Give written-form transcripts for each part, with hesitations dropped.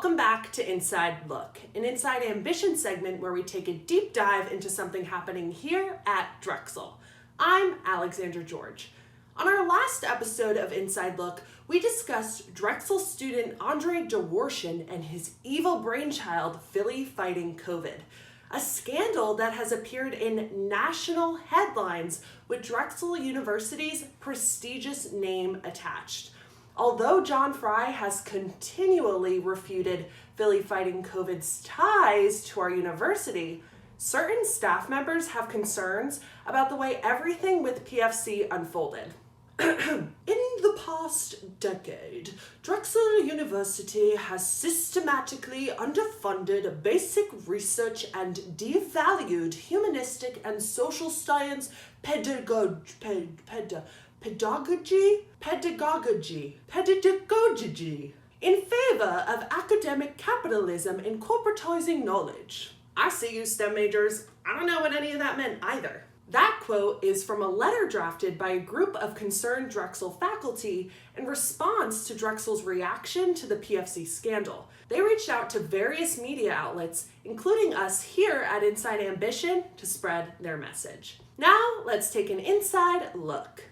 Welcome back to Inside Look, an Inside Ambition segment where we take a deep dive into something happening here at Drexel. I'm Alexandra George. On our last episode of Inside Look, we discussed Drexel student Andre Dworshin and his evil brainchild, Philly fighting COVID, a scandal that has appeared in national headlines with Drexel University's prestigious name attached. Although John Fry has continually refuted Philly fighting COVID's ties to our university, certain staff members have concerns about the way everything with PFC unfolded. In the past decade, Drexel University has systematically underfunded basic research and devalued humanistic and social science pedagogy in favor of academic capitalism and corporatizing knowledge. I see you STEM majors. I don't know what any of that meant either. That quote is from a letter drafted by a group of concerned Drexel faculty in response to Drexel's reaction to the PFC scandal. They reached out to various media outlets, including us here at Inside Ambition, to spread their message. Now, let's take an inside look.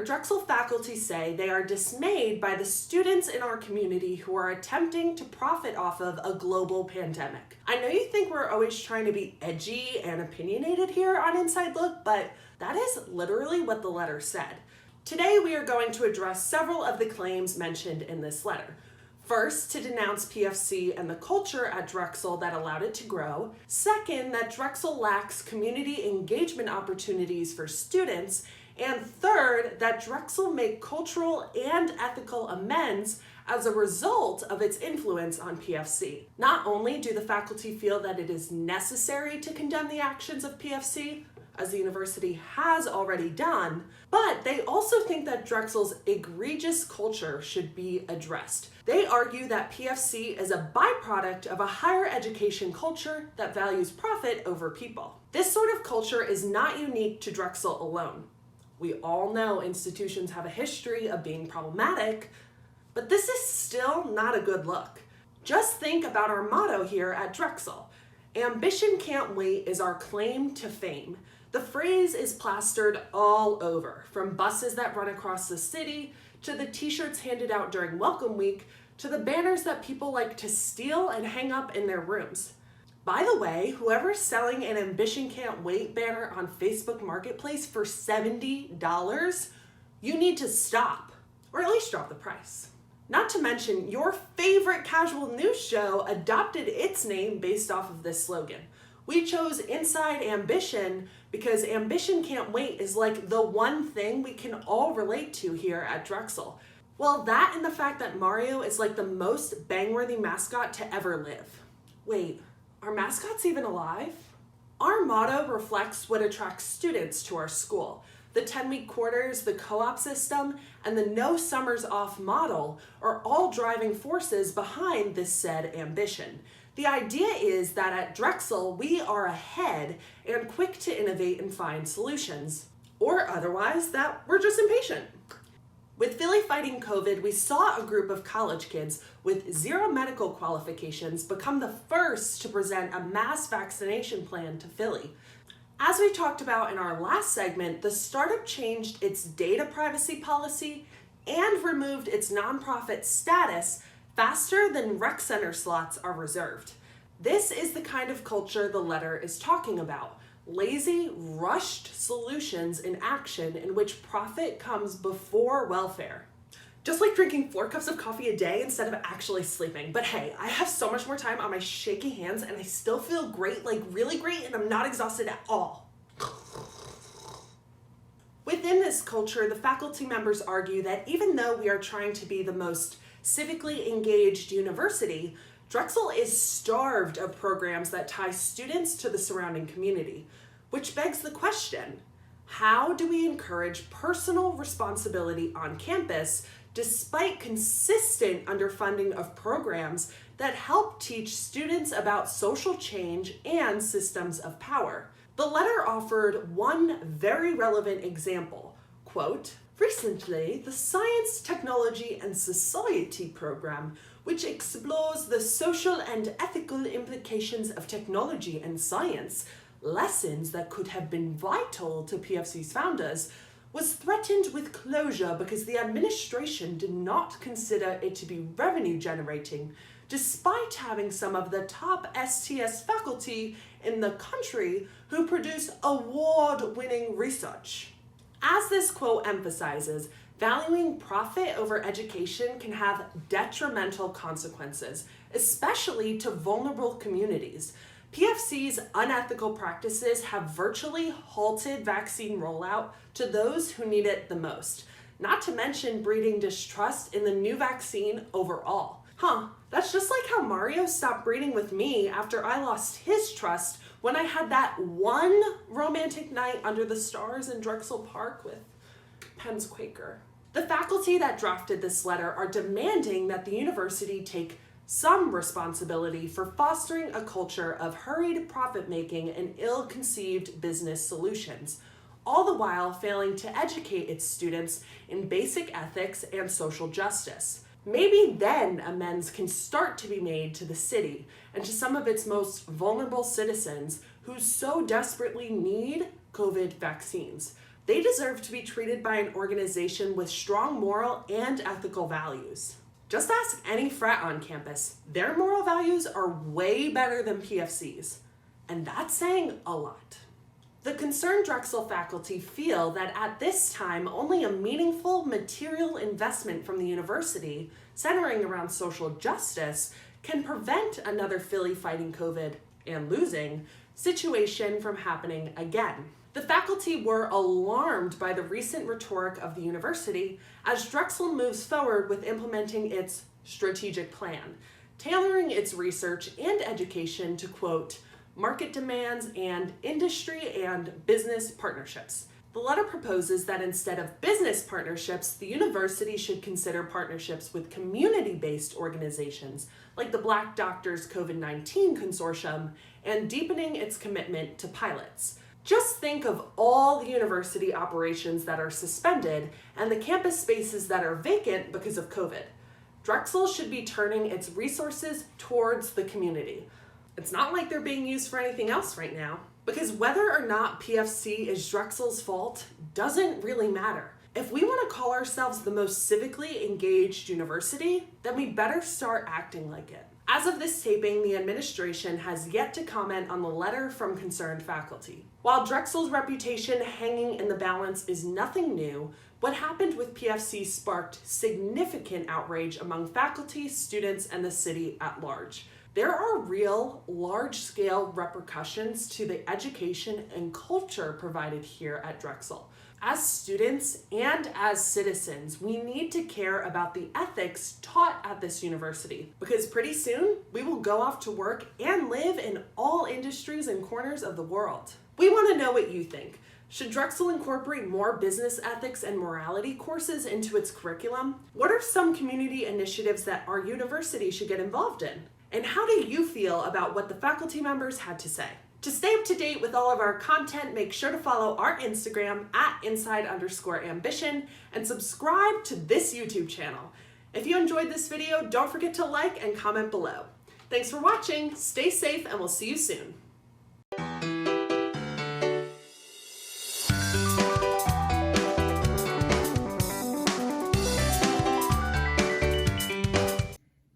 Drexel faculty say they are dismayed by the students in our community who are attempting to profit off of a global pandemic. I know you think we're always trying to be edgy and opinionated here on Inside Look, but that is literally what the letter said. Today we are going to address several of the claims mentioned in this letter. First, to denounce PFC and the culture at Drexel that allowed it to grow. Second, that Drexel lacks community engagement opportunities for students. And third, that Drexel made cultural and ethical amends as a result of its influence on PFC. Not only do the faculty feel that it is necessary to condemn the actions of PFC, as the university has already done, but they also think that Drexel's egregious culture should be addressed. They argue that PFC is a byproduct of a higher education culture that values profit over people. This sort of culture is not unique to Drexel alone. We all know institutions have a history of being problematic, but this is still not a good look. Just think about our motto here at Drexel. Ambition can't wait is our claim to fame. The phrase is plastered all over, from buses that run across the city, to the t-shirts handed out during Welcome Week, to the banners that people like to steal and hang up in their rooms. By the way, whoever's selling an Ambition Can't Wait banner on Facebook Marketplace for $70, you need to stop, or at least drop the price. Not to mention, your favorite casual news show adopted its name based off of this slogan. We chose Inside Ambition because Ambition Can't Wait is like the one thing we can all relate to here at Drexel. Well, that and the fact that Mario is like the most bang-worthy mascot to ever live. Wait. Are mascots even alive? Our motto reflects what attracts students to our school. The 10-week quarters, the co-op system, and the no summers off model are all driving forces behind this said ambition. The idea is that at Drexel, we are ahead and quick to innovate and find solutions. Or otherwise, that we're just impatient. With Philly fighting COVID, we saw a group of college kids with zero medical qualifications become the first to present a mass vaccination plan to Philly. As we talked about in our last segment, the startup changed its data privacy policy and removed its nonprofit status faster than rec center slots are reserved. This is the kind of culture the letter is talking about. Lazy, rushed solutions in action in which profit comes before welfare. Just like drinking 4 cups of coffee a day instead of actually sleeping. But hey, I have so much more time on my shaky hands and I still feel great, like really great, and I'm not exhausted at all. Within this culture, the faculty members argue that even though we are trying to be the most civically engaged university, Drexel is starved of programs that tie students to the surrounding community, which begs the question, how do we encourage personal responsibility on campus despite consistent underfunding of programs that help teach students about social change and systems of power? The letter offered one very relevant example, quote, "Recently, the Science, Technology and Society program, which explores the social and ethical implications of technology and science, lessons that could have been vital to PFC's founders, was threatened with closure because the administration did not consider it to be revenue generating, despite having some of the top STS faculty in the country who produce award-winning research." As this quote emphasizes, valuing profit over education can have detrimental consequences, especially to vulnerable communities. PFC's unethical practices have virtually halted vaccine rollout to those who need it the most, not to mention breeding distrust in the new vaccine overall. That's just like how Mario stopped breeding with me after I lost his trust when I had that one romantic night under the stars in Drexel Park with Penn's Quaker. The faculty that drafted this letter are demanding that the university take some responsibility for fostering a culture of hurried profit-making and ill-conceived business solutions, all the while failing to educate its students in basic ethics and social justice. Maybe then amends can start to be made to the city and to some of its most vulnerable citizens who so desperately need COVID vaccines. They deserve to be treated by an organization with strong moral and ethical values. Just ask any frat on campus. Their moral values are way better than PFC's, and that's saying a lot. The concerned Drexel faculty feel that at this time, only a meaningful material investment from the university, centering around social justice, can prevent another Philly fighting COVID and losing situation from happening again. The faculty were alarmed by the recent rhetoric of the university as Drexel moves forward with implementing its strategic plan, tailoring its research and education to, quote, "market demands and industry and business partnerships." The letter proposes that instead of business partnerships, the university should consider partnerships with community-based organizations like the Black Doctors COVID-19 Consortium and deepening its commitment to pilots. Just think of all the university operations that are suspended and the campus spaces that are vacant because of COVID. Drexel should be turning its resources towards the community. It's not like they're being used for anything else right now, because whether or not PFC is Drexel's fault doesn't really matter. If we want to call ourselves the most civically engaged university, then we better start acting like it. As of this taping, the administration has yet to comment on the letter from concerned faculty. While Drexel's reputation hanging in the balance is nothing new, what happened with PFC sparked significant outrage among faculty, students, and the city at large. There are real, large-scale repercussions to the education and culture provided here at Drexel. As students and as citizens, we need to care about the ethics taught at this university, because pretty soon we will go off to work and live in all industries and corners of the world. We want to know what you think. Should Drexel incorporate more business ethics and morality courses into its curriculum? What are some community initiatives that our university should get involved in? And how do you feel about what the faculty members had to say? To stay up to date with all of our content, make sure to follow our Instagram at inside_ambition and subscribe to this YouTube channel. If you enjoyed this video, don't forget to like and comment below. Thanks for watching, stay safe, and we'll see you soon.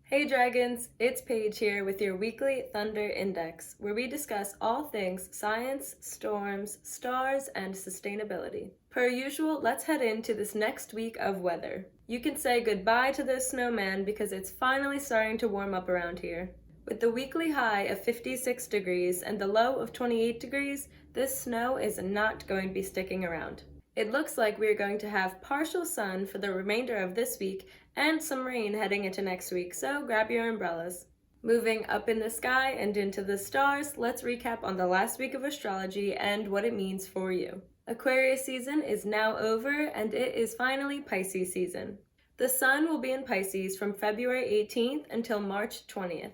Hey Dragons, it's Paige here with your weekly Thunder Index, where we discuss all things science, storms, stars, and sustainability. Per usual, let's head into this next week of weather. You can say goodbye to those snowmen because it's finally starting to warm up around here. With the weekly high of 56 degrees and the low of 28 degrees, this snow is not going to be sticking around. It looks like we're going to have partial sun for the remainder of this week and some rain heading into next week, so grab your umbrellas. Moving up in the sky and into the stars, let's recap on the last week of astrology and what it means for you. Aquarius season is now over and it is finally Pisces season. The sun will be in Pisces from February 18th until March 20th.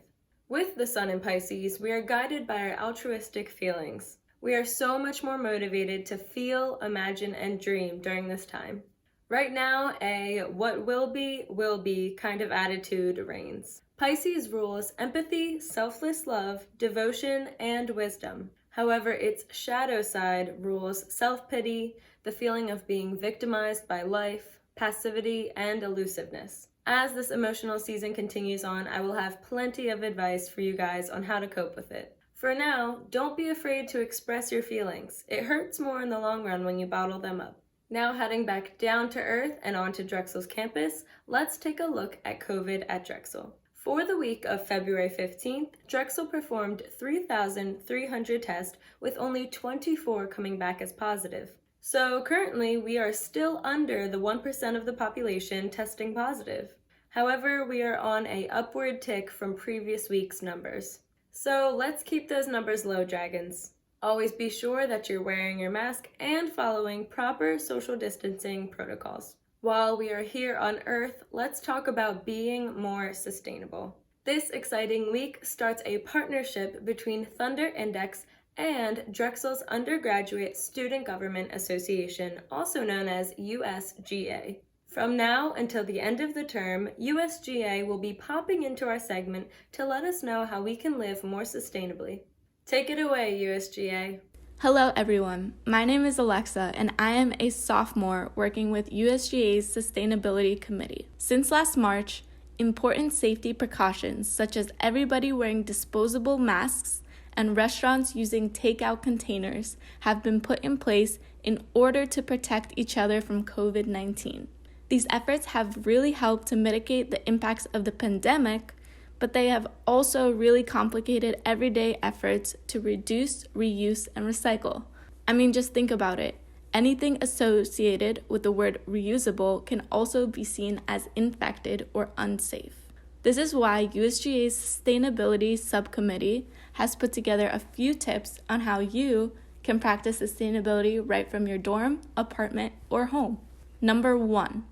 With the sun in Pisces, we are guided by our altruistic feelings. We are so much more motivated to feel, imagine, and dream during this time. Right now, a what will be kind of attitude reigns. Pisces rules empathy, selfless love, devotion, and wisdom. However, its shadow side rules self-pity, the feeling of being victimized by life, passivity, and elusiveness. As this emotional season continues on, I will have plenty of advice for you guys on how to cope with it. For now, don't be afraid to express your feelings. It hurts more in the long run when you bottle them up. Now heading back down to earth and onto Drexel's campus, let's take a look at COVID at Drexel. For the week of February 15th, Drexel performed 3,300 tests with only 24 coming back as positive. So currently, we are still under the 1% of the population testing positive. However, we are on an upward tick from previous week's numbers. So let's keep those numbers low, Dragons. Always be sure that you're wearing your mask and following proper social distancing protocols. While we are here on Earth, let's talk about being more sustainable. This exciting week starts a partnership between Thunder Index and Drexel's Undergraduate Student Government Association, also known as USGA. From now until the end of the term, USGA will be popping into our segment to let us know how we can live more sustainably. Take it away, USGA. Hello everyone, my name is Alexa and I am a sophomore working with USGA's Sustainability Committee. Since last March, important safety precautions such as everybody wearing disposable masks and restaurants using takeout containers have been put in place in order to protect each other from COVID-19. These efforts have really helped to mitigate the impacts of the pandemic, but they have also really complicated everyday efforts to reduce, reuse, and recycle. I mean, just think about it. Anything associated with the word reusable can also be seen as infected or unsafe. This is why USGA's Sustainability Subcommittee has put together a few tips on how you can practice sustainability right from your dorm, apartment, or home. Number 1,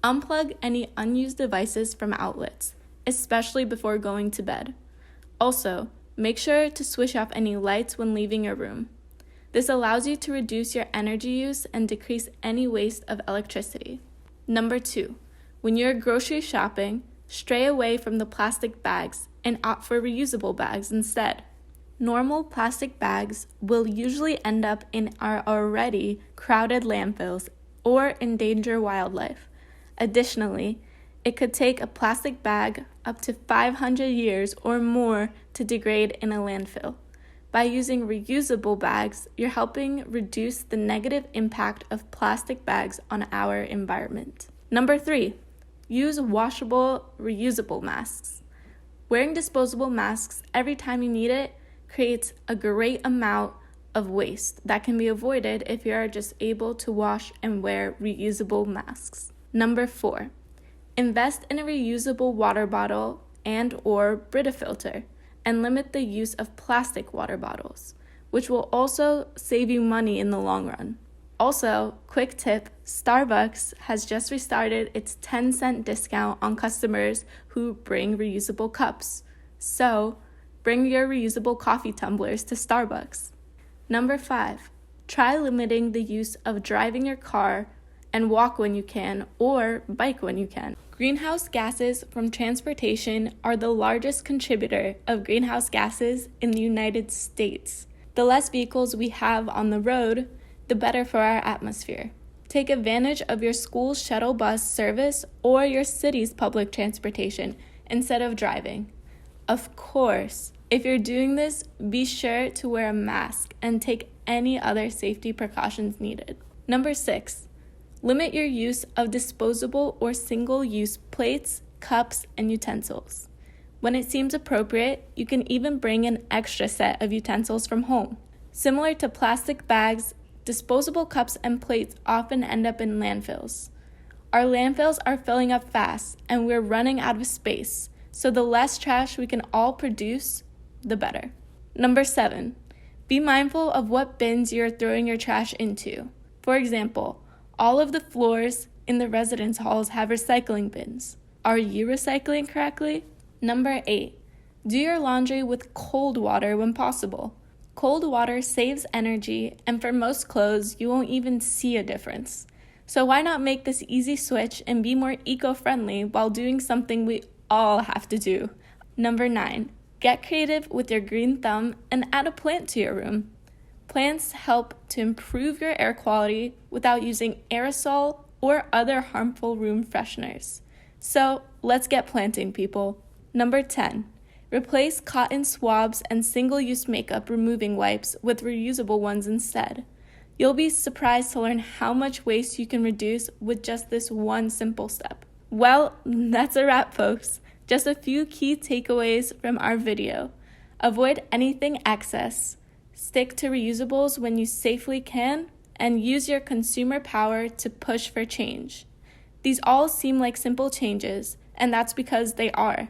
unplug any unused devices from outlets, especially before going to bed. Also, make sure to switch off any lights when leaving your room. This allows you to reduce your energy use and decrease any waste of electricity. Number 2, when you're grocery shopping, stray away from the plastic bags and opt for reusable bags instead. Normal plastic bags will usually end up in our already crowded landfills or endanger wildlife. Additionally, it could take a plastic bag up to 500 years or more to degrade in a landfill. By using reusable bags, you're helping reduce the negative impact of plastic bags on our environment. Number 3, use washable, reusable masks. Wearing disposable masks every time you need it creates a great amount of waste that can be avoided if you are just able to wash and wear reusable masks. Number 4, invest in a reusable water bottle and/or Brita filter and limit the use of plastic water bottles, which will also save you money in the long run. Also, quick tip, Starbucks has just restarted its 10-cent discount on customers who bring reusable cups. So, bring your reusable coffee tumblers to Starbucks. Number 5, try limiting the use of driving your car and walk when you can or bike when you can. Greenhouse gases from transportation are the largest contributor of greenhouse gases in the United States. The less vehicles we have on the road, the better for our atmosphere. Take advantage of your school's shuttle bus service or your city's public transportation instead of driving. Of course, if you're doing this, be sure to wear a mask and take any other safety precautions needed. Number 6, limit your use of disposable or single-use plates, cups, and utensils. When it seems appropriate, you can even bring an extra set of utensils from home. Similar to plastic bags, disposable cups and plates often end up in landfills. Our landfills are filling up fast, and we're running out of space, so the less trash we can all produce, the better. Number 7, be mindful of what bins you're throwing your trash into. For example, all of the floors in the residence halls have recycling bins. Are you recycling correctly? Number 8, do your laundry with cold water when possible. Cold water saves energy, and for most clothes, you won't even see a difference. So why not make this easy switch and be more eco-friendly while doing something we all have to do? Number 9, get creative with your green thumb and add a plant to your room. Plants help to improve your air quality without using aerosol or other harmful room fresheners. So let's get planting, people. Number 10, replace cotton swabs and single-use makeup removing wipes with reusable ones instead. You'll be surprised to learn how much waste you can reduce with just this one simple step. Well, that's a wrap, folks. Just a few key takeaways from our video. Avoid anything excess. Stick to reusables when you safely can, and use your consumer power to push for change. These all seem like simple changes, and that's because they are.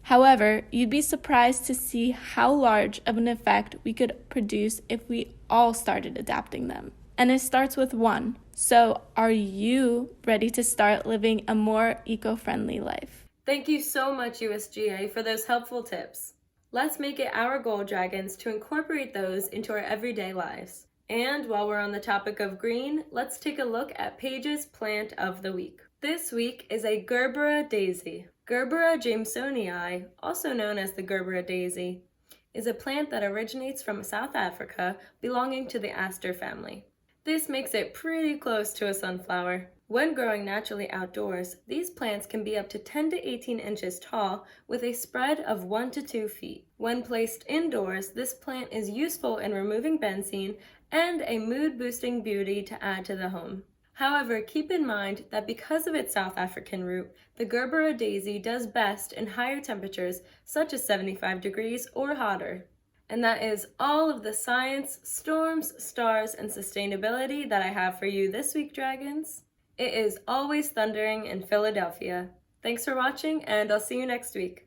However, you'd be surprised to see how large of an effect we could produce if we all started adapting them. And it starts with one. So, are you ready to start living a more eco-friendly life? Thank you so much, USGA, for those helpful tips. Let's make it our goal, Dragons, to incorporate those into our everyday lives. And while we're on the topic of green, let's take a look at Paige's plant of the week. This week is a Gerbera daisy. Gerbera jamesonii, also known as the Gerbera daisy, is a plant that originates from South Africa belonging to the aster family. This makes it pretty close to a sunflower. When growing naturally outdoors, these plants can be up to 10 to 18 inches tall with a spread of 1 to 2 feet. When placed indoors, this plant is useful in removing benzene and a mood-boosting beauty to add to the home. However, keep in mind that because of its South African root, the Gerbera daisy does best in higher temperatures such as 75 degrees or hotter. And that is all of the science, storms, stars, and sustainability that I have for you this week, Dragons. It is always thundering in Philadelphia. Thanks for watching, and I'll see you next week.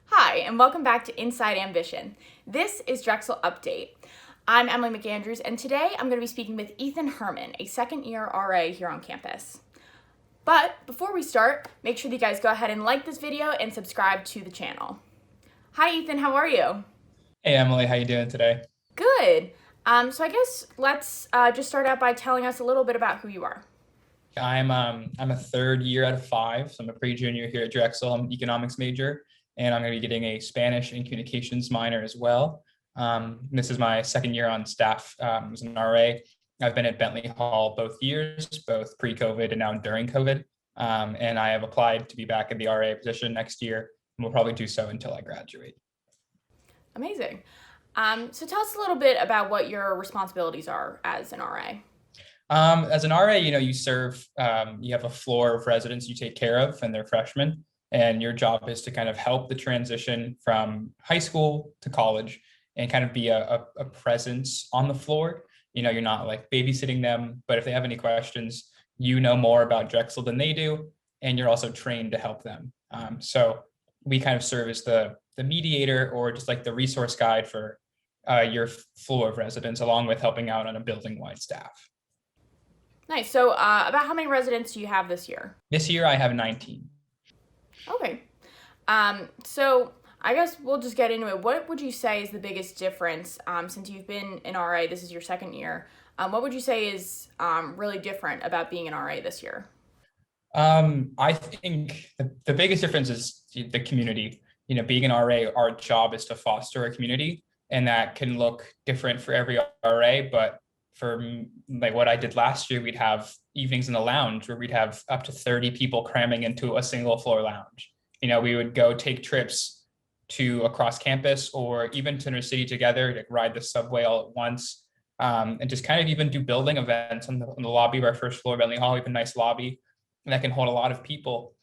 Hi, and welcome back to Inside Ambition. This is Drexel Update. I'm Emily McAndrews, and today I'm going to be speaking with Ethan Herman, a second-year RA here on campus. But before we start, make sure that you guys go ahead and like this video and subscribe to the channel. Hi, Ethan. How are you? Hey, Emily. How you doing today? Good. So I guess let's just start out by telling us a little bit about who you are. I'm a third year out of 5, so I'm a pre-junior here at Drexel. I'm an economics major, and I'm going to be getting a Spanish and communications minor as well. This is my second year on staff as an RA. I've been at Bentley Hall both years, both pre-COVID and now during COVID. And I have applied to be back in the RA position next year, and will probably do so until I graduate. Amazing. So tell us a little bit about what your responsibilities are as an RA. As an RA, you serve, you have a floor of residents you take care of, and they're freshmen. And your job is to kind of help the transition from high school to college and kind of be a presence on the floor. You're not like babysitting them, but if they have any questions, you know more about Drexel than they do, and you're also trained to help them. So we kind of serve as the mediator, or just like the resource guide for your floor of residents, along with helping out on a building-wide staff. Nice. So about how many residents do you have this year? This year I have 19. Okay. So I guess we'll just get into it. What would you say is the biggest difference since you've been an RA, this is your second year? What would you say is really different about being an RA this year? I think the biggest difference is the community. Being an RA, our job is to foster a community, and that can look different for every RA. But for like what I did last year, we'd have evenings in the lounge where we'd have up to 30 people cramming into a single floor lounge. We would go take trips to across campus or even to inner city together, to ride the subway all at once, and just kind of even do building events on the lobby of our first floor, Bentley Hall. We have a nice lobby, and that can hold a lot of people.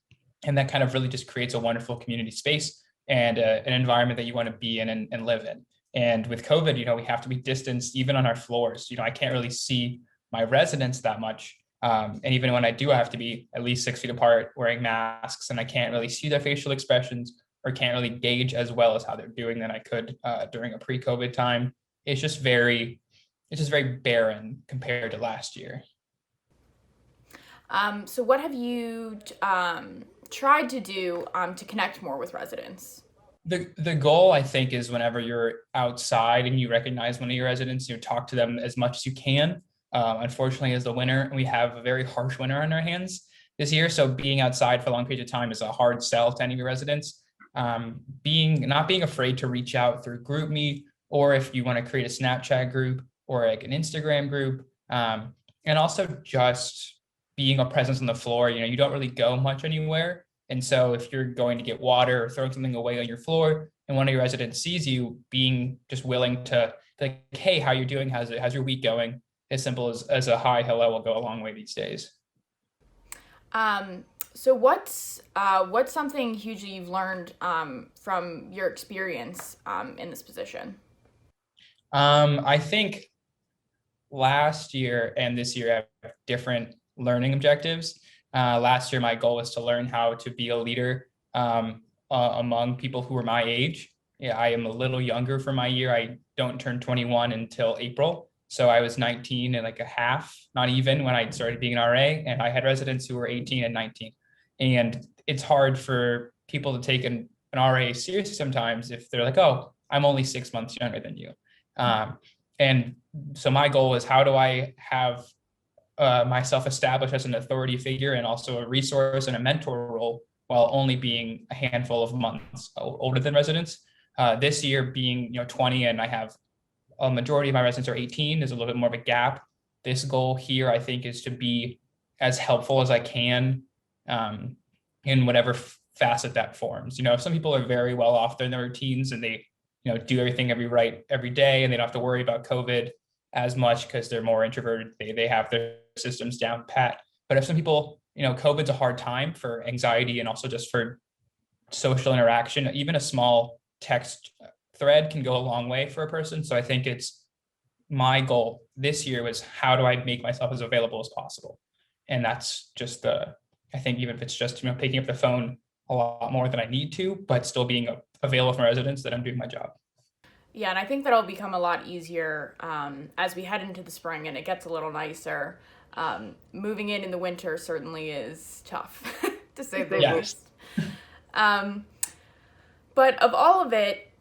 And that kind of really just creates a wonderful community space and an environment that you want to be in and live in. And with COVID, we have to be distanced even on our floors. I can't really see my residents that much. And even when I do, I have to be at least 6 feet apart wearing masks, and I can't really see their facial expressions, or can't really gauge as well as how they're doing than I could during a pre-COVID time. It's just very barren compared to last year. So what have you tried to do to connect more with residents? The goal, I think, is whenever you're outside and you recognize one of your residents, you talk to them as much as you can. Unfortunately, as the winter, we have a very harsh winter on our hands this year. So being outside for a long period of time is a hard sell to any of your residents. Not being afraid to reach out through GroupMe, or if you want to create a Snapchat group or like an Instagram group, and also just being a presence on the floor. You don't really go much anywhere. And so if you're going to get water or throwing something away on your floor and one of your residents sees you, being just willing to like, hey, how you doing? How's your week going? As simple as a hi, hello will go a long way these days. So what's something hugely you've learned from your experience in this position? I think last year and this year have different learning objectives. Last year, my goal was to learn how to be a leader among people who were my age. Yeah, I am a little younger for my year. I don't turn 21 until April. So I was 19 and like a half, not even, when I started being an RA, and I had residents who were 18 and 19. And it's hard for people to take an RA seriously sometimes if they're like, oh, I'm only 6 months younger than you. And so my goal is, how do I have myself established as an authority figure and also a resource and a mentor role while only being a handful of months older than residents. This year being 20, and I have a majority of my residents are 18, there's a little bit more of a gap. This goal here, I think, is to be as helpful as I can in whatever facet that forms. Some people are very well off in their routines and they do everything every day, and they don't have to worry about COVID as much because they're more introverted. They have their systems down pat. But if some people, COVID's a hard time for anxiety and also just for social interaction. Even a small text thread can go a long way for a person. So I think it's my goal this year was, how do I make myself as available as possible? And that's just I think even if it's just, picking up the phone a lot more than I need to, but still being available for residents, that I'm doing my job. Yeah, and I think that'll become a lot easier as we head into the spring and it gets a little nicer. Moving in the winter certainly is tough, to say the least. But of all of it,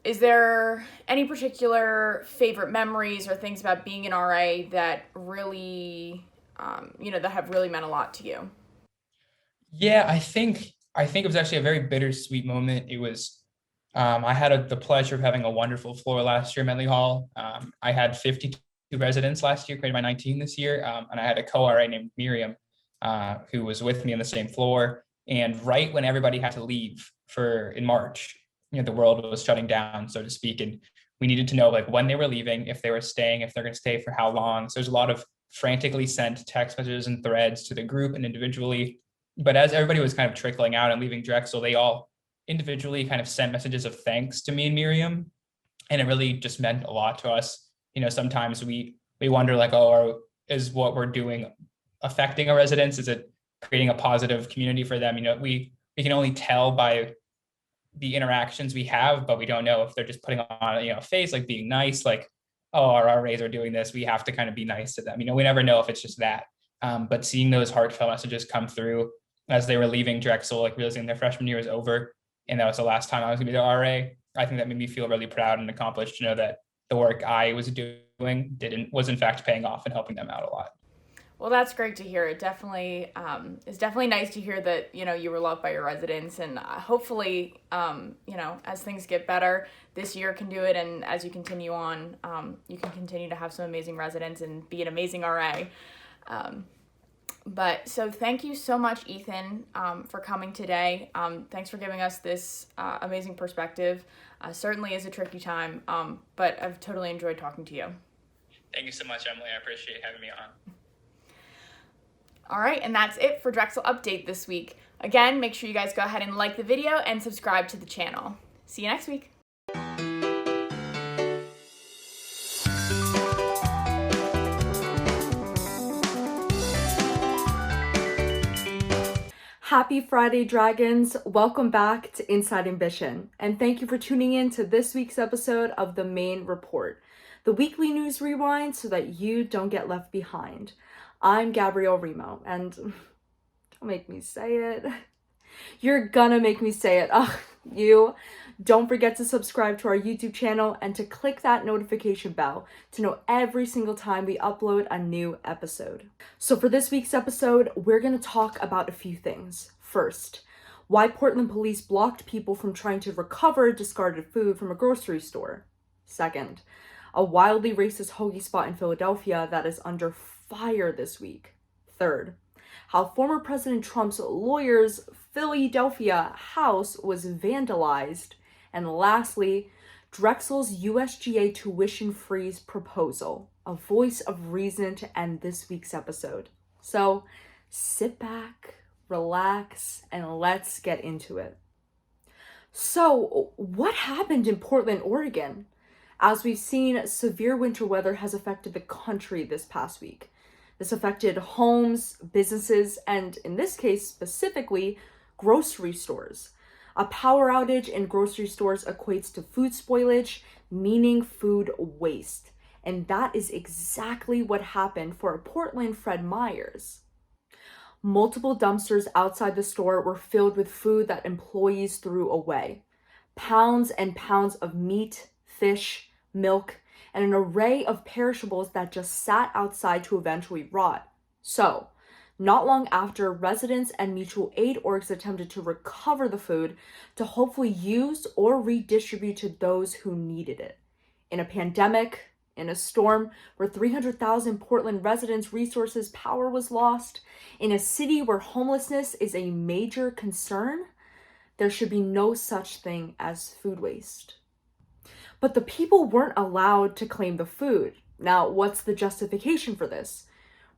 is there any particular favorite memories or things about being an RA that really, that have really meant a lot to you? Yeah, I think it was actually a very bittersweet moment. It was, I had the pleasure of having a wonderful floor last year at Medley Hall. I had 52 residents last year, created by 19 this year. And I had a co-RA named Miriam, who was with me on the same floor. And right when everybody had to leave in March, the world was shutting down, so to speak. And we needed to know when they were leaving, if they were staying, if they're going to stay for how long. So there's a lot of frantically sent text messages and threads to the group and individually. But as everybody was kind of trickling out and leaving Drexel, they all individually kind of sent messages of thanks to me and Miriam. And it really just meant a lot to us. Sometimes we wonder is what we're doing affecting our residents? Is it creating a positive community for them? We can only tell by the interactions we have, but we don't know if they're just putting on a face, being nice, our RAs are doing this, we have to kind of be nice to them. We never know if it's just that. But seeing those heartfelt messages come through as they were leaving Drexel, realizing their freshman year was over and that was the last time I was gonna be the RA, I think that made me feel really proud and accomplished to know that the work I was doing was in fact paying off and helping them out a lot. Well, that's great to hear. It definitely it's definitely nice to hear that you were loved by your residents, and hopefully as things get better, this year can do it, and as you continue on, you can continue to have some amazing residents and be an amazing RA. But so thank you so much, Ethan, for coming today. Thanks for giving us this amazing perspective. Certainly is a tricky time, but I've totally enjoyed talking to you. Thank you so much, Emily. I appreciate having me on. All right, and that's it for Drexel Update this week. Again, make sure you guys go ahead and like the video and subscribe to the channel. See you next week. Happy Friday, Dragons. Welcome back to Inside Ambition, and thank you for tuning in to this week's episode of the Main Report, the weekly news rewind so that you don't get left behind. I'm Gabrielle Remo, and don't make me say it. You're gonna make me say it. Ugh, you. Don't forget to subscribe to our YouTube channel and to click that notification bell to know every single time we upload a new episode. So for this week's episode, we're gonna talk about a few things. First, why Portland police blocked people from trying to recover discarded food from a grocery store. Second, a wildly racist hoagie spot in Philadelphia that is under fire this week. Third, how former President Trump's lawyer's Philadelphia house was vandalized. And lastly, Drexel's USGA tuition freeze proposal, a voice of reason to end this week's episode. So sit back, relax, and let's get into it. So what happened in Portland, Oregon? As we've seen, severe winter weather has affected the country this past week. This affected homes, businesses, and in this case specifically, grocery stores. A power outage in grocery stores equates to food spoilage, meaning food waste. And that is exactly what happened for a Portland Fred Meyer's. Multiple dumpsters outside the store were filled with food that employees threw away. Pounds and pounds of meat, fish, milk, and an array of perishables that just sat outside to eventually rot. So, not long after, residents and mutual aid orgs attempted to recover the food to hopefully use or redistribute to those who needed it. In a pandemic, in a storm where 300,000 Portland residents' resources power was lost, in a city where homelessness is a major concern, there should be no such thing as food waste. But the people weren't allowed to claim the food. Now, what's the justification for this?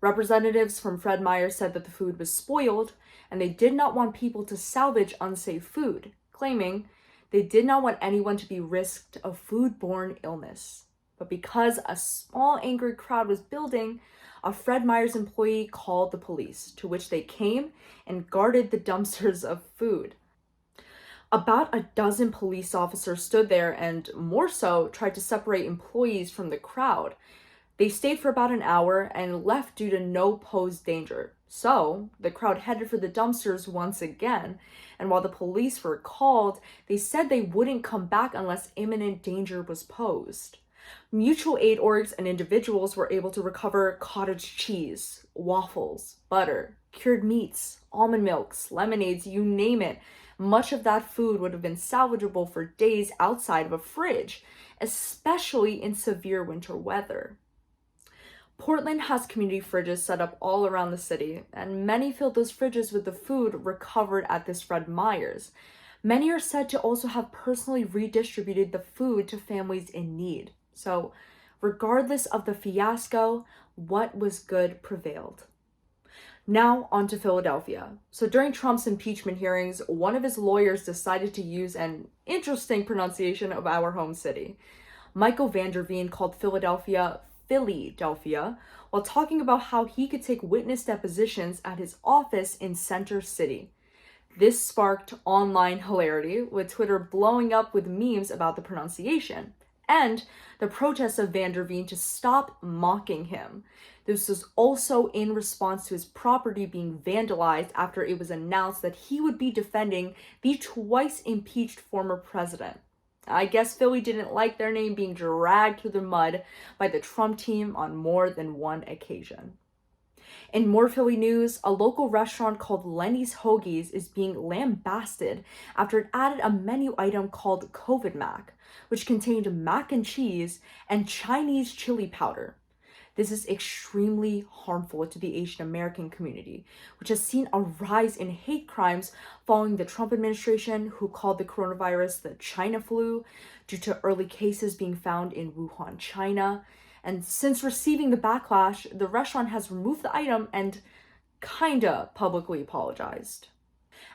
Representatives from Fred Meyer said that the food was spoiled and they did not want people to salvage unsafe food, claiming they did not want anyone to be risked of foodborne illness. But because a small angry crowd was building, a Fred Meyer's employee called the police, to which they came and guarded the dumpsters of food. About a dozen police officers stood there and, more so, tried to separate employees from the crowd. They stayed for about an hour and left due to no posed danger. So, the crowd headed for the dumpsters once again, and while the police were called, they said they wouldn't come back unless imminent danger was posed. Mutual aid orgs and individuals were able to recover cottage cheese, waffles, butter, cured meats, almond milks, lemonades, you name it. Much of that food would have been salvageable for days outside of a fridge, especially in severe winter weather. Portland has community fridges set up all around the city, and many filled those fridges with the food recovered at this Fred Meyer's. Many are said to also have personally redistributed the food to families in need. So, regardless of the fiasco, what was good prevailed. Now on to Philadelphia. So during Trump's impeachment hearings, one of his lawyers decided to use an interesting pronunciation of our home city. Michael Vanderveen called Philadelphia Philly-delphia while talking about how he could take witness depositions at his office in Center City. This sparked online hilarity, with Twitter blowing up with memes about the pronunciation and the protests of Vanderveen to stop mocking him. This was also in response to his property being vandalized after it was announced that he would be defending the twice impeached former president. I guess Philly didn't like their name being dragged through the mud by the Trump team on more than one occasion. In more Philly news, a local restaurant called Lenny's Hoagies is being lambasted after it added a menu item called COVID Mac, which contained mac and cheese and Chinese chili powder. This is extremely harmful to the Asian American community, which has seen a rise in hate crimes following the Trump administration, who called the coronavirus the China flu due to early cases being found in Wuhan, China. And since receiving the backlash, the restaurant has removed the item and kinda publicly apologized.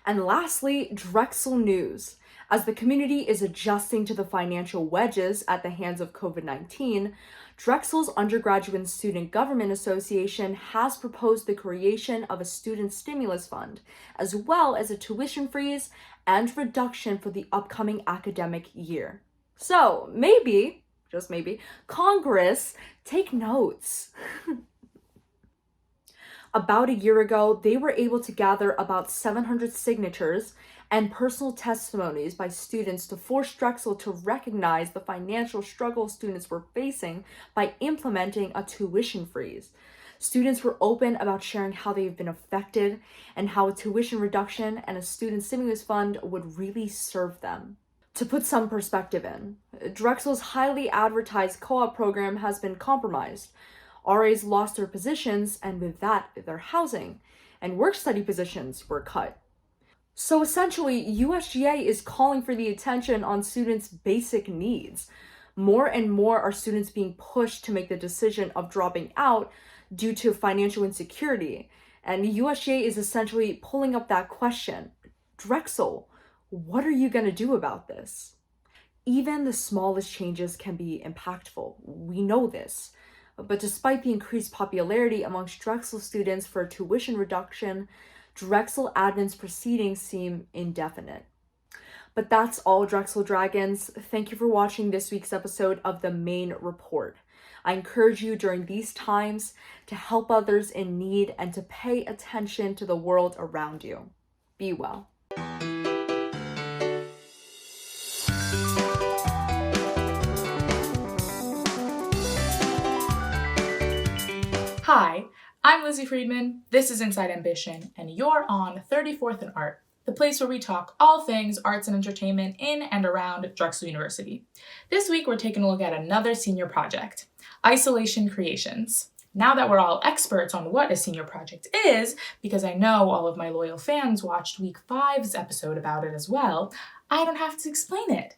And lastly, Drexel news. As the community is adjusting to the financial wedges at the hands of COVID-19, Drexel's Undergraduate and Student Government Association has proposed the creation of a student stimulus fund, as well as a tuition freeze and reduction for the upcoming academic year. So maybe, just maybe, Congress take notes. About a year ago, they were able to gather about 700 signatures and personal testimonies by students to force Drexel to recognize the financial struggle students were facing by implementing a tuition freeze. Students were open about sharing how they've been affected and how a tuition reduction and a student stimulus fund would really serve them. To put some perspective in, Drexel's highly advertised co-op program has been compromised. RAs lost their positions, and with that, their housing, and work-study positions were cut. So essentially, USGA is calling for the attention on students' basic needs. More and more are students being pushed to make the decision of dropping out due to financial insecurity, and USGA is essentially pulling up that question. Drexel, what are you going to do about this? Even the smallest changes can be impactful. We know this. But despite the increased popularity amongst Drexel students for tuition reduction, Drexel admin's proceedings seem indefinite. But that's all, Drexel Dragons. Thank you for watching this week's episode of The Main Report. I encourage you during these times to help others in need and to pay attention to the world around you. Be well. Hi, I'm Lizzy Friedman, this is Inside Ambition, and you're on 34th and Art, the place where we talk all things arts and entertainment in and around Drexel University. This week we're taking a look at another senior project, Isolation Creations. Now that we're all experts on what a senior project is, because I know all of my loyal fans watched week 5's episode about it as well, I don't have to explain it.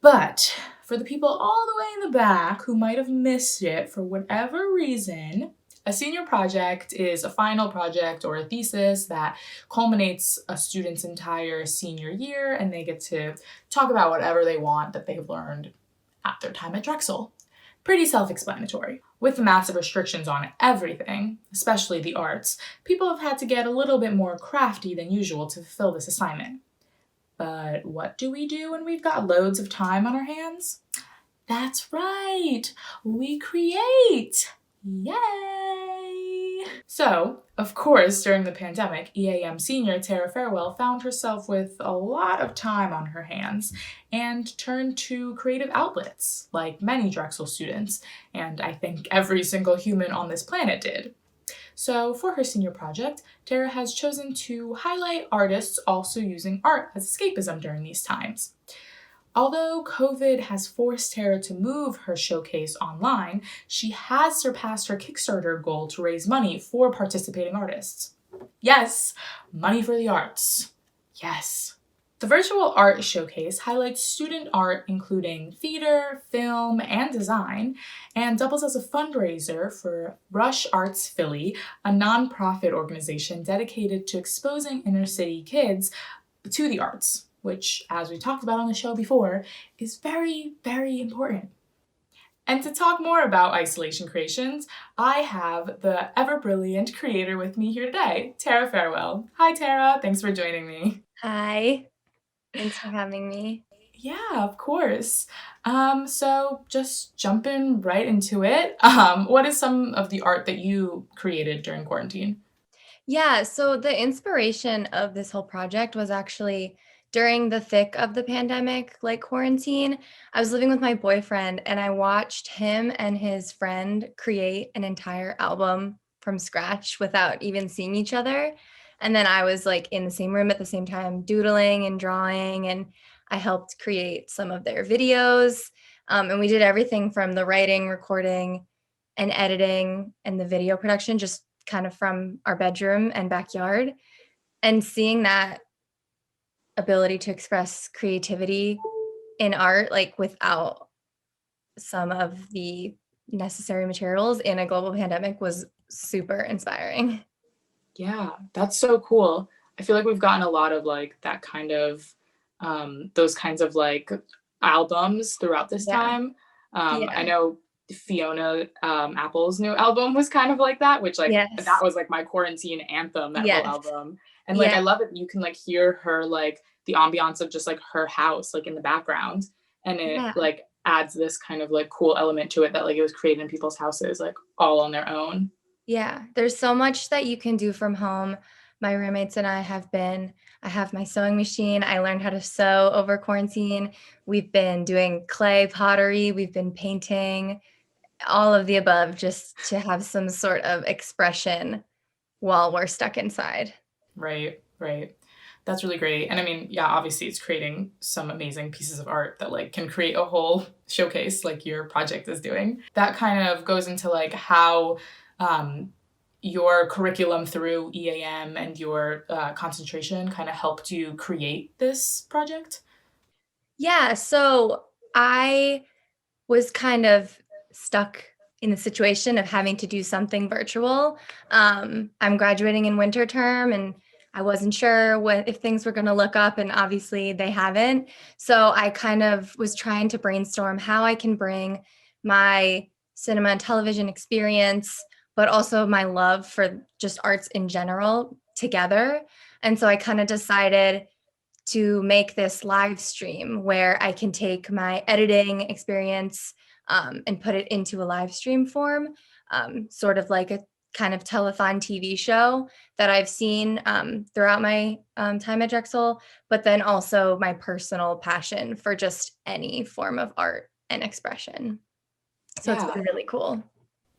But for the people all the way in the back who might have missed it for whatever reason, a senior project is a final project or a thesis that culminates a student's entire senior year, and they get to talk about whatever they want that they've learned at their time at Drexel. Pretty self-explanatory. With the massive restrictions on everything, especially the arts, people have had to get a little bit more crafty than usual to fulfill this assignment. But what do we do when we've got loads of time on our hands? That's right, we create! Yay! So, of course, during the pandemic, EAM senior Tara Farewell found herself with a lot of time on her hands and turned to creative outlets, like many Drexel students, and I think every single human on this planet did. So for her senior project, Tara has chosen to highlight artists also using art as escapism during these times. Although COVID has forced Tara to move her showcase online, she has surpassed her Kickstarter goal to raise money for participating artists. Yes, money for the arts. Yes. The virtual art showcase highlights student art including theater, film, and design, and doubles as a fundraiser for Rush Arts Philly, a nonprofit organization dedicated to exposing inner city kids to the arts, which, as we talked about on the show before, is very, very important. And to talk more about Isolation Creations, I have the ever-brilliant creator with me here today, Tara Farewell. Hi, Tara. Thanks for joining me. Hi. Thanks for having me. Yeah, of course. So just jumping right into it, what is some of the art that you created during quarantine? Yeah, so the inspiration of this whole project was actually during the thick of the pandemic, like quarantine. I was living with my boyfriend and I watched him and his friend create an entire album from scratch without even seeing each other. And then I was like in the same room at the same time, doodling and drawing, and I helped create some of their videos. And we did everything from the writing, recording, and editing, and the video production, just kind of from our bedroom and backyard. And seeing that ability to express creativity in art, like without some of the necessary materials in a global pandemic, was super inspiring. Yeah, that's so cool. I feel like we've gotten a lot of like that kind of, those kinds of like albums throughout this time. I know Fiona Apple's new album was kind of like that, which like that was like my quarantine anthem, that whole album. And like I love it. You can like hear her like the ambiance of just like her house like in the background, and it like adds this kind of like cool element to it that like it was created in people's houses like all on their own. Yeah, there's so much that you can do from home. My roommates and I have my sewing machine. I learned how to sew over quarantine. We've been doing clay pottery, we've been painting, all of the above just to have some sort of expression while we're stuck inside. Right, right. That's really great. And I mean, yeah, obviously it's creating some amazing pieces of art that like can create a whole showcase like your project is doing. That kind of goes into like how your curriculum through EAM and your concentration kind of helped you create this project. Yeah, so I was kind of stuck in the situation of having to do something virtual. I'm graduating in winter term and I wasn't sure if things were going to look up, and obviously they haven't. So I kind of was trying to brainstorm how I can bring my cinema and television experience, but also my love for just arts in general together. And so I kind of decided to make this live stream where I can take my editing experience and put it into a live stream form, sort of like a kind of telethon TV show that I've seen throughout my time at Drexel, but then also my personal passion for just any form of art and expression. So It's been really cool.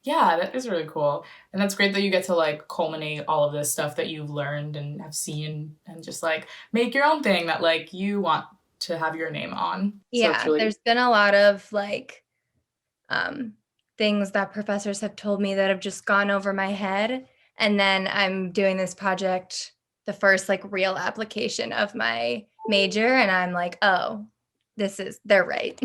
Yeah, that is really cool. And that's great that you get to like culminate all of this stuff that you've learned and have seen and just like make your own thing that like you want to have your name on. Yeah, there's been a lot of like things that professors have told me that have just gone over my head. And then I'm doing this project, the first like real application of my major. And I'm like, oh, they're right.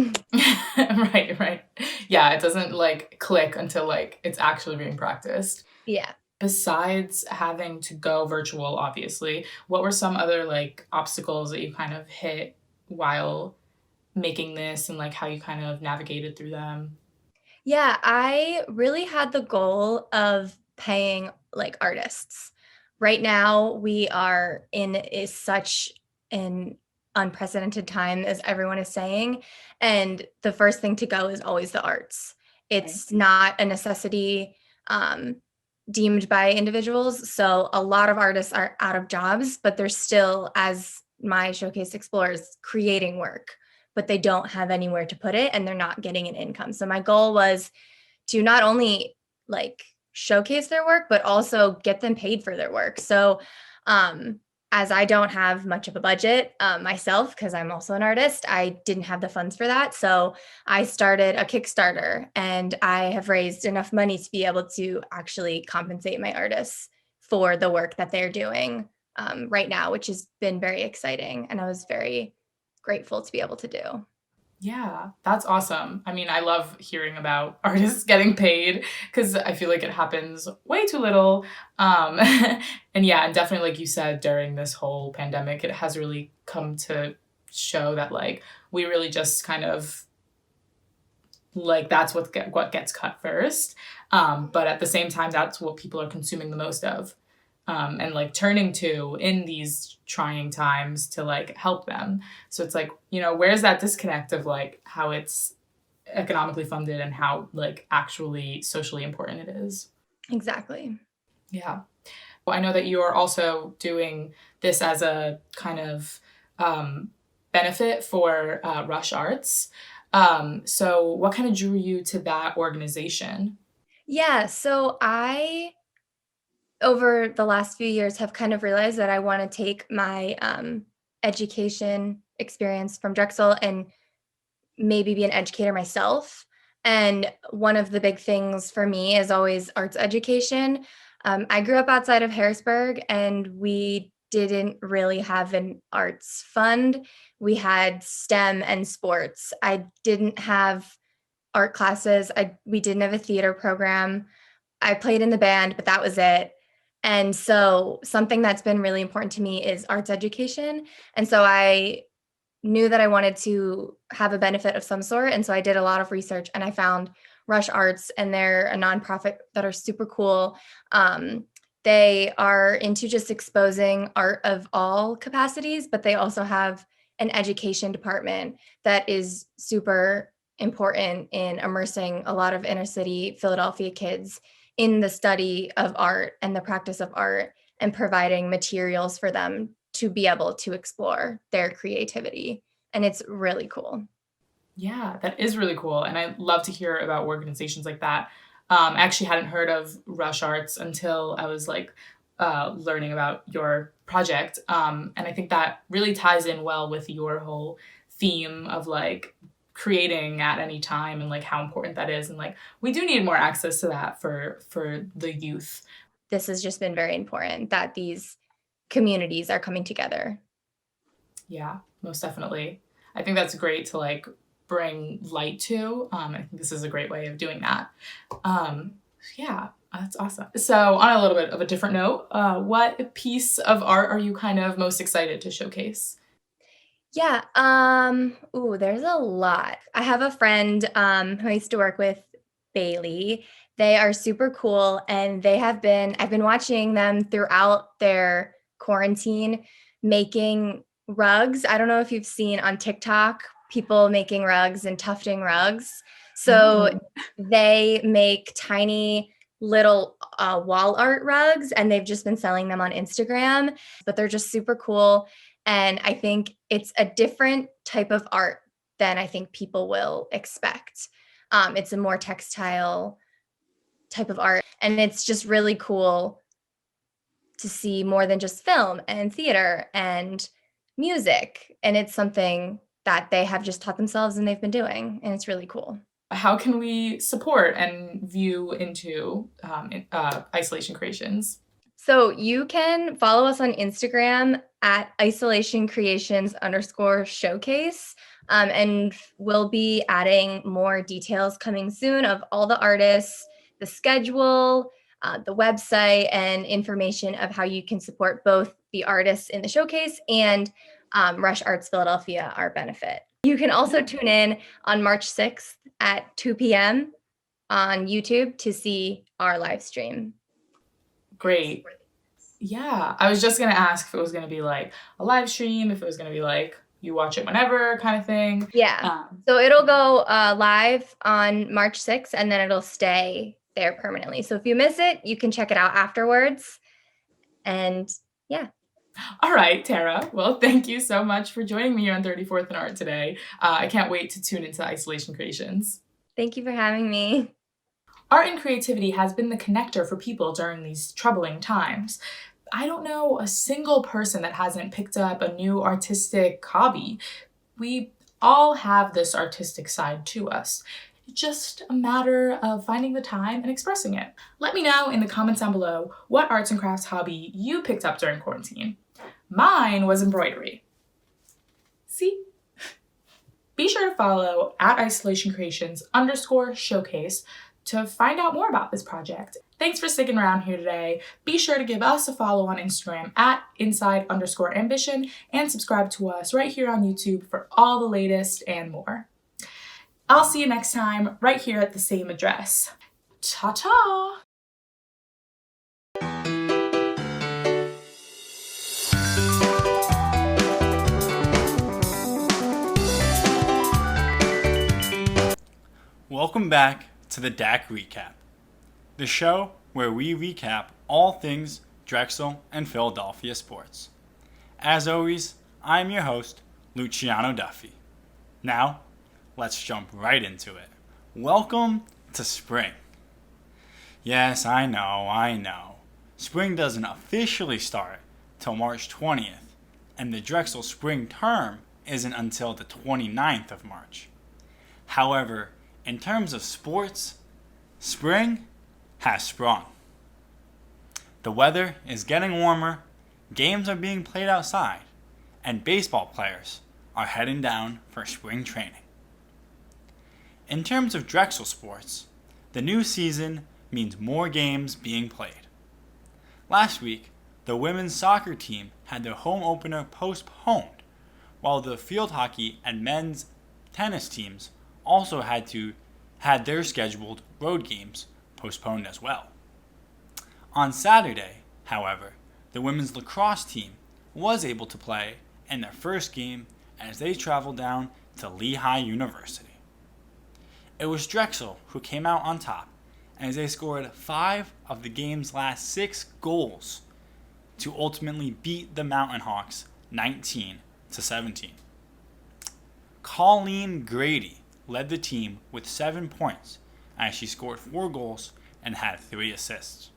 Right. Yeah, it doesn't like click until like it's actually being practiced. Yeah. Besides having to go virtual, obviously, what were some other like obstacles that you kind of hit while making this and like how you kind of navigated through them? Yeah, I really had the goal of paying like artists. Right now, we are in is such an unprecedented time, as everyone is saying. And the first thing to go is always the arts. It's not a necessity deemed by individuals. So a lot of artists are out of jobs, but they're still, as my showcase explores, creating work, but they don't have anywhere to put it and they're not getting an income. So my goal was to not only like showcase their work, but also get them paid for their work. So as I don't have much of a budget myself, because I'm also an artist, I didn't have the funds for that. So I started a Kickstarter and I have raised enough money to be able to actually compensate my artists for the work that they're doing right now, which has been very exciting. And I was very grateful to be able to do. Yeah, that's awesome. I mean, I love hearing about artists getting paid because I feel like it happens way too little. And yeah, and definitely like you said, during this whole pandemic, it has really come to show that like we really just kind of like that's what gets cut first. But at the same time, that's what people are consuming the most of. And like turning to in these trying times to like help them. So it's like, you know, where's that disconnect of like how it's economically funded and how like actually socially important it is? Exactly. Yeah. Well, I know that you are also doing this as a kind of benefit for Rush Arts. So what kind of drew you to that organization? Yeah, so I over the last few years have kind of realized that I want to take my education experience from Drexel and maybe be an educator myself. And one of the big things for me is always arts education. I grew up outside of Harrisburg and we didn't really have an arts fund. We had STEM and sports. I didn't have art classes. We didn't have a theater program. I played in the band, but that was it. And so something that's been really important to me is arts education. And so I knew that I wanted to have a benefit of some sort. And so I did a lot of research and I found Rush Arts, and they're a nonprofit that are super cool. They are into just exposing art of all capacities, but they also have an education department that is super important in immersing a lot of inner city Philadelphia kids in the study of art and the practice of art and providing materials for them to be able to explore their creativity. And it's really cool. Yeah, that is really cool. And I love to hear about organizations like that. I actually hadn't heard of Rush Arts until I was like learning about your project. And I think that really ties in well with your whole theme of like creating at any time and like how important that is. And like, we do need more access to that for the youth. This has just been very important that these communities are coming together. Yeah, most definitely. I think that's great to like bring light to. I think this is a great way of doing that. Yeah, that's awesome. So on a little bit of a different note, what piece of art are you kind of most excited to showcase? Yeah, there's a lot. I have a friend who I used to work with, Bailey. They are super cool, and I've been watching them throughout their quarantine making rugs. I don't know if you've seen on TikTok people making rugs and tufting rugs. So they make tiny little wall art rugs, and they've just been selling them on Instagram, but they're just super cool. And I think it's a different type of art than I think people will expect. It's a more textile type of art, and it's just really cool to see more than just film and theater and music. And it's something that they have just taught themselves and they've been doing, and it's really cool. How can we support and view into Isolation Creations? So you can follow us on Instagram at isolationcreations_showcase. And we'll be adding more details coming soon of all the artists, the schedule, the website, and information of how you can support both the artists in the showcase and Rush Arts Philadelphia, our benefit. You can also tune in on March 6th at 2 p.m. on YouTube to see our live stream. Great. Yeah, I was just going to ask if it was going to be like a live stream, if it was going to be like you watch it whenever kind of thing. Yeah. So it'll go live on March 6th, and then it'll stay there permanently. So if you miss it, you can check it out afterwards. And yeah. All right, Tara. Well, thank you so much for joining me here on 34th and Art today. I can't wait to tune into Isolation Creations. Thank you for having me. Art and creativity has been the connector for people during these troubling times. I don't know a single person that hasn't picked up a new artistic hobby. We all have this artistic side to us. It's just a matter of finding the time and expressing it. Let me know in the comments down below what arts and crafts hobby you picked up during quarantine. Mine was embroidery. See? Be sure to follow at isolationcreations_showcase to find out more about this project. Thanks for sticking around here today. Be sure to give us a follow on Instagram at inside_ambition and subscribe to us right here on YouTube for all the latest and more. I'll see you next time right here at the same address. Ta-ta! Welcome back to the DAC Recap, the show where we recap all things Drexel and Philadelphia sports. As always, I'm your host, Luciano Duffy. Now, let's jump right into it. Welcome to spring. Yes, I know. Spring doesn't officially start till March 20th, and the Drexel spring term isn't until the 29th of March. However, in terms of sports, spring has sprung. The weather is getting warmer, games are being played outside, and baseball players are heading down for spring training. In terms of Drexel sports, the new season means more games being played. Last week, the women's soccer team had their home opener postponed, while the field hockey and men's tennis teams also had their scheduled road games postponed as well. On Saturday, however, the women's lacrosse team was able to play in their first game as they traveled down to Lehigh University. It was Drexel who came out on top as they scored 5 of the game's last 6 goals to ultimately beat the Mountain Hawks 19-17. Colleen Grady led the team with 7 points as she scored 4 goals and had 3 assists.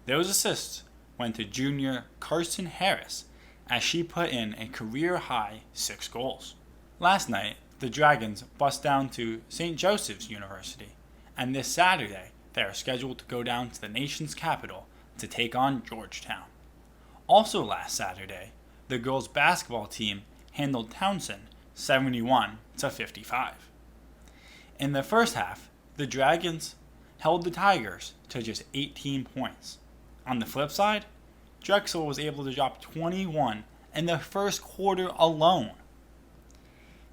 Those assists went to junior Carson Harris as she put in a career-high 6 goals. Last night, the Dragons bust down to St. Joseph's University, and this Saturday they are scheduled to go down to the nation's capital to take on Georgetown. Also last Saturday, the girls' basketball team handled Townsend 71-55. In the first half, the Dragons held the Tigers to just 18 points. On the flip side, Drexel was able to drop 21 in the first quarter alone.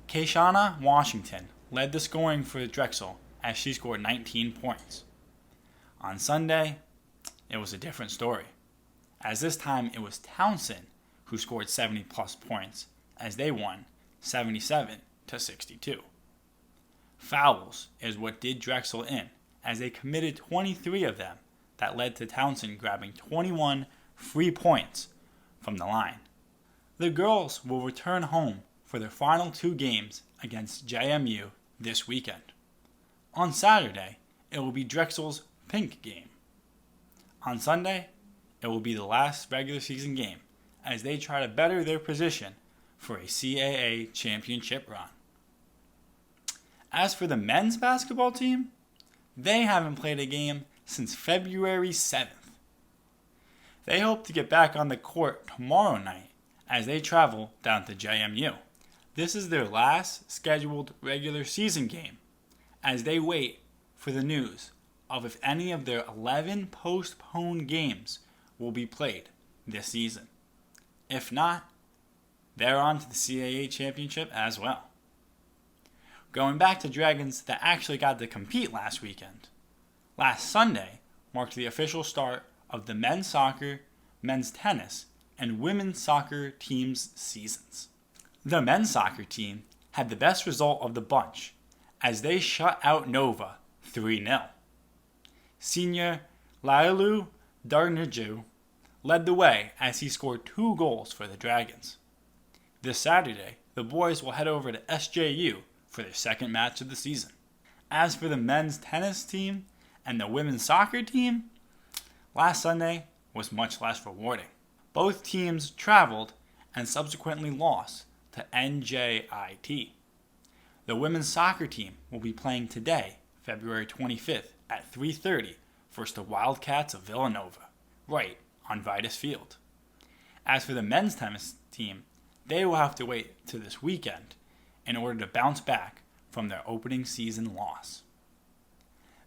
Kayshana Washington led the scoring for Drexel as she scored 19 points. On Sunday, it was a different story, as this time it was Townsend who scored 70 plus points as they won 77-62. Fouls is what did Drexel in, as they committed 23 of them that led to Townsend grabbing 21 free points from the line. The girls will return home for their final 2 games against JMU this weekend. On Saturday, it will be Drexel's pink game. On Sunday, it will be the last regular season game as they try to better their position for a CAA championship run. As for the men's basketball team, they haven't played a game since February 7th. They hope to get back on the court tomorrow night as they travel down to JMU. This is their last scheduled regular season game as they wait for the news of if any of their 11 postponed games will be played this season. If not, they're on to the CAA championship as well. Going back to Dragons that actually got to compete last weekend. Last Sunday marked the official start of the men's soccer, men's tennis, and women's soccer teams' seasons. The men's soccer team had the best result of the bunch as they shut out Nova 3-0. Senior Lailu Darnaju led the way as he scored 2 goals for the Dragons. This Saturday, the boys will head over to SJU for their second match of the season. As for the men's tennis team and the women's soccer team, last Sunday was much less rewarding. Both teams traveled and subsequently lost to NJIT. The women's soccer team will be playing today, February 25th at 3:30 versus the Wildcats of Villanova, right on Vitus Field. As for the men's tennis team, they will have to wait to this weekend in order to bounce back from their opening season loss.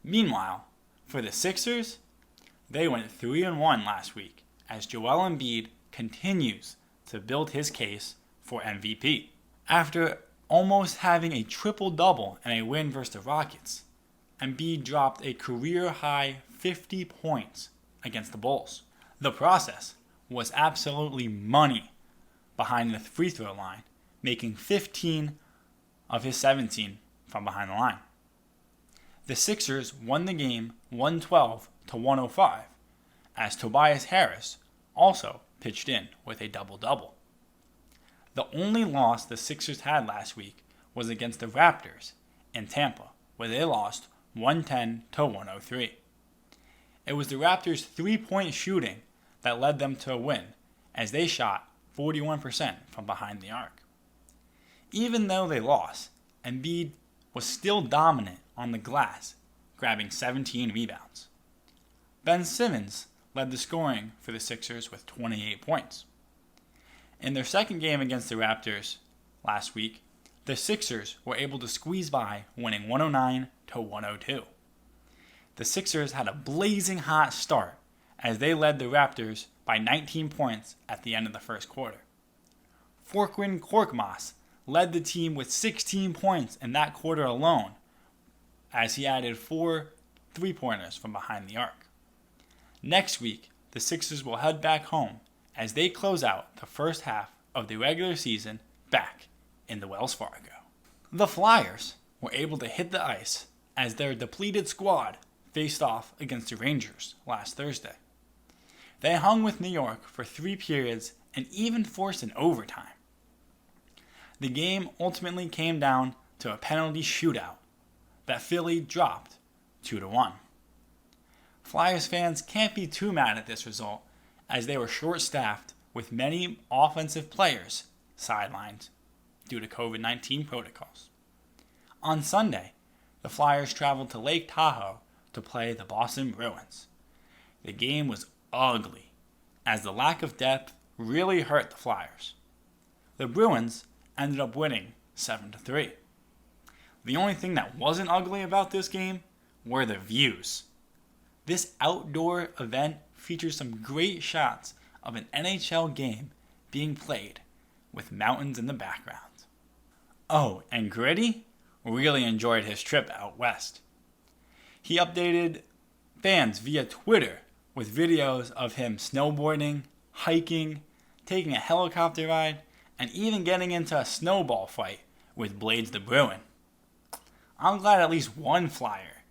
Meanwhile, for the Sixers, they went 3-1 last week as Joel Embiid continues to build his case for MVP. After almost having a triple-double and a win versus the Rockets, Embiid dropped a career-high 50 points against the Bulls. The process was absolutely money behind the free throw line, making 15 of his 17 from behind the line. The Sixers won the game 112-105, as Tobias Harris also pitched in with a double-double. The only loss the Sixers had last week was against the Raptors in Tampa, where they lost 110-103. It was the Raptors' 3-point shooting that led them to a win, as they shot 41% from behind the arc. Even though they lost, Embiid was still dominant on the glass, grabbing 17 rebounds. Ben Simmons led the scoring for the Sixers with 28 points. In their second game against the Raptors last week, the Sixers were able to squeeze by, winning 109-102. The Sixers had a blazing hot start as they led the Raptors by 19 points at the end of the first quarter. Forquin Korkmaz led the team with 16 points in that quarter alone, as he added 4 3-pointers from behind the arc. Next week, the Sixers will head back home as they close out the first half of the regular season back in the Wells Fargo. The Flyers were able to hit the ice as their depleted squad faced off against the Rangers last Thursday. They hung with New York for 3 periods and even forced an overtime. The game ultimately came down to a penalty shootout that Philly dropped 2-1. Flyers fans can't be too mad at this result, as they were short-staffed with many offensive players sidelined due to COVID-19 protocols. On Sunday, the Flyers traveled to Lake Tahoe to play the Boston Bruins. The game was ugly, as the lack of depth really hurt the Flyers. The Bruins ended up winning 7-3. The only thing that wasn't ugly about this game were the views. This outdoor event features some great shots of an NHL game being played with mountains in the background. Oh, and Gritty really enjoyed his trip out west. He updated fans via Twitter with videos of him snowboarding, hiking, taking a helicopter ride, and even getting into a snowball fight with Blades the Bruin. I'm glad at least one Flyer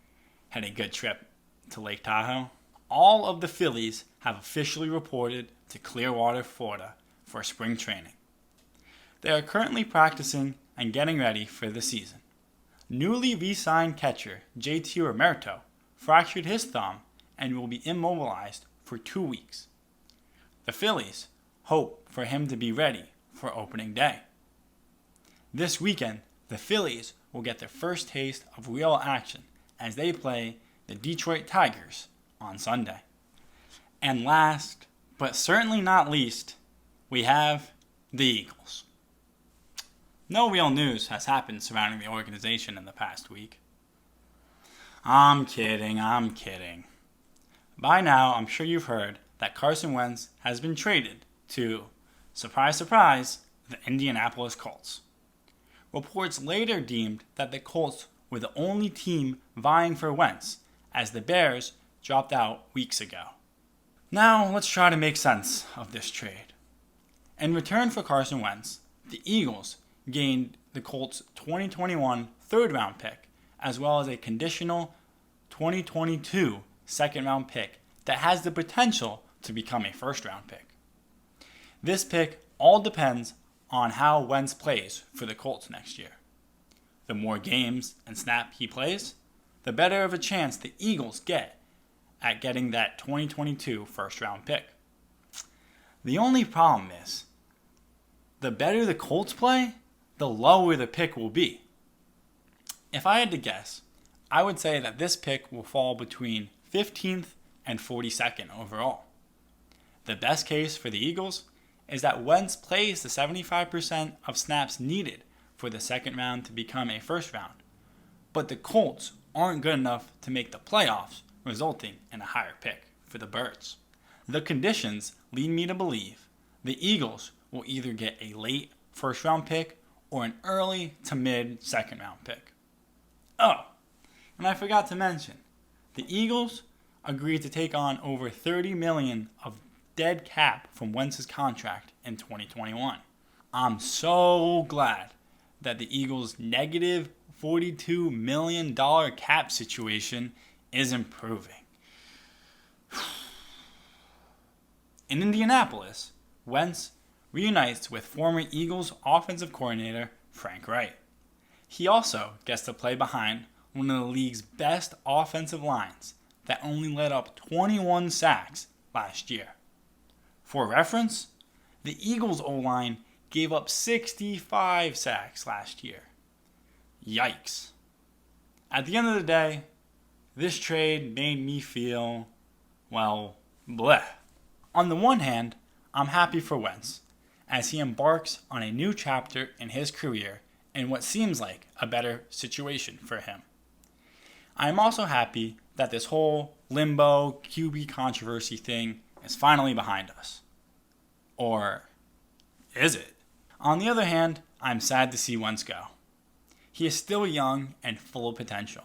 had a good trip to Lake Tahoe. All of the Phillies have officially reported to Clearwater, Florida for spring training. They are currently practicing and getting ready for the season. Newly re-signed catcher JT Realmuto fractured his thumb and will be immobilized for 2 weeks. The Phillies hope for him to be ready for opening day. This weekend, the Phillies will get their first taste of real action as they play the Detroit Tigers on Sunday. And last, but certainly not least, we have the Eagles. No real news has happened surrounding the organization in the past week. I'm kidding. By now, I'm sure you've heard that Carson Wentz has been traded to, surprise, surprise, the Indianapolis Colts. Reports later deemed that the Colts were the only team vying for Wentz, as the Bears dropped out weeks ago. Now, let's try to make sense of this trade. In return for Carson Wentz, the Eagles gained the Colts' 2021 third-round pick, as well as a conditional 2022 second-round pick that has the potential to become a first-round pick. This pick all depends on how Wentz plays for the Colts next year. The more games and snap he plays, the better of a chance the Eagles get at getting that 2022 first-round pick. The only problem is, the better the Colts play, the lower the pick will be. If I had to guess, I would say that this pick will fall between 15th and 42nd overall. The best case for the Eagles is that Wentz plays the 75% of snaps needed for the second round to become a first round, but the Colts aren't good enough to make the playoffs, resulting in a higher pick for the Birds. The conditions lead me to believe the Eagles will either get a late first round pick or an early to mid second round pick. Oh, and I forgot to mention, the Eagles agreed to take on over $30 million of dead cap from Wentz's contract in 2021. I'm so glad that the Eagles' negative $42 million cap situation is improving. In Indianapolis, Wentz reunites with former Eagles offensive coordinator Frank Reich. He also gets to play behind one of the league's best offensive lines that only let up 21 sacks last year. For reference, the Eagles' O-line gave up 65 sacks last year. Yikes. At the end of the day, this trade made me feel, well, bleh. On the one hand, I'm happy for Wentz, as he embarks on a new chapter in his career in what seems like a better situation for him. I am also happy that this whole limbo QB controversy thing is finally behind us. Or is it? On the other hand, I'm sad to see Wentz go. He is still young and full of potential.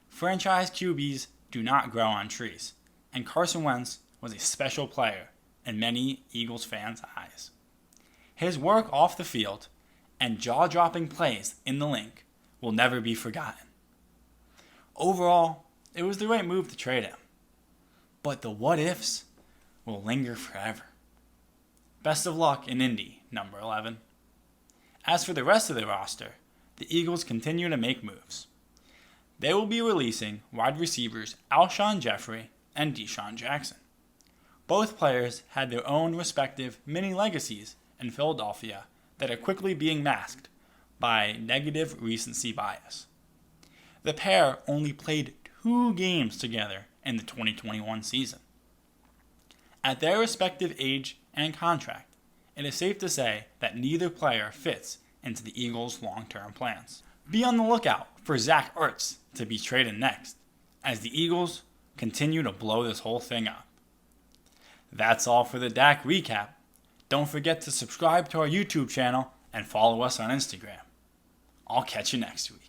Franchise QBs do not grow on trees, and Carson Wentz was a special player in many Eagles fans' eyes. His work off the field and jaw-dropping plays in the link will never be forgotten. Overall, it was the right move to trade him. But the what ifs will linger forever. Best of luck in Indy, number 11. As for the rest of the roster, the Eagles continue to make moves. They will be releasing wide receivers Alshon Jeffrey and Deshaun Jackson. Both players had their own respective mini legacies in Philadelphia that are quickly being masked by negative recency bias. The pair only played 2 games together in the 2021 season. At their respective age and contract, it is safe to say that neither player fits into the Eagles' long-term plans. Be on the lookout for Zach Ertz to be traded next, as the Eagles continue to blow this whole thing up. That's all for the DAC Recap. Don't forget to subscribe to our YouTube channel and follow us on Instagram. I'll catch you next week.